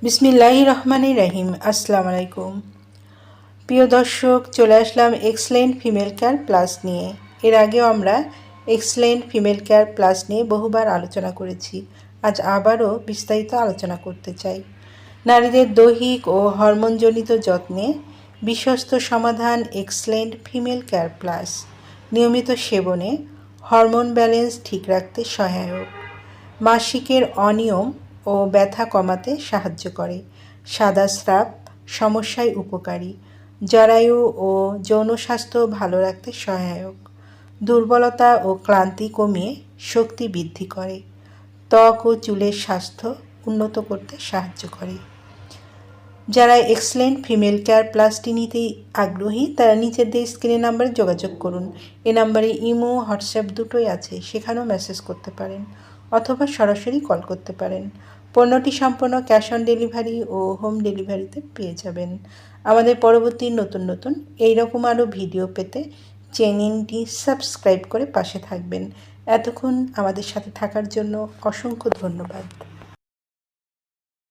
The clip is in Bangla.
বিসমিল্লাহির রহমানির রহিম। আসসালামু আলাইকুম প্রিয় দর্শক, চলে আসলাম এক্সেলেন্ট ফিমেল কেয়ার প্লাস নিয়ে। এর আগেও আমরা এক্সেলেন্ট ফিমেল কেয়ার প্লাস নিয়ে বহুবার আলোচনা করেছি। আজ আবারও বিস্তারিত আলোচনা করতে চাই। নারীদের দৈহিক ও হরমোনজনিত যত্নে বিশ্বস্ত সমাধান এক্সেলেন্ট ফিমেল কেয়ার প্লাস। নিয়মিত সেবনে হরমোন ব্যালেন্স ঠিক রাখতে সহায়ক, মাসিকের অনিয়ম ও ব্যথা কমাতে সাহায্য করে, সাদা স্রাব সমস্যায় উপকারী, জরায়ু ও যৌন স্বাস্থ্য ভালো রাখতে সহায়ক, দুর্বলতা ও ক্লান্তি কমিয়ে শক্তি বৃদ্ধি করে, ত্বক ও চুলের স্বাস্থ্য উন্নত করতে সাহায্য করে। যারা এক্সেলেন্ট ফিমেল কেয়ার প্লাসটি নিতে আগ্রহী তারা নিচের স্ক্রিনে নাম্বারে যোগাযোগ করুন। এ নাম্বারে ইমো, হোয়াটসঅ্যাপ দুটোই আছে, সেখানেও মেসেজ করতে পারেন অথবা সরাসরি কল করতে পারেন। পণ্যটি সম্পূর্ণ ক্যাশ অন ডেলিভারি ও হোম ডেলিভারিতে পেয়ে যাবেন। আমাদের পরবর্তী নতুন নতুন এইরকম আরও ভিডিও পেতে চ্যানেলটি সাবস্ক্রাইব করে পাশে থাকবেন। এতক্ষণ আমাদের সাথে থাকার জন্য অসংখ্য ধন্যবাদ।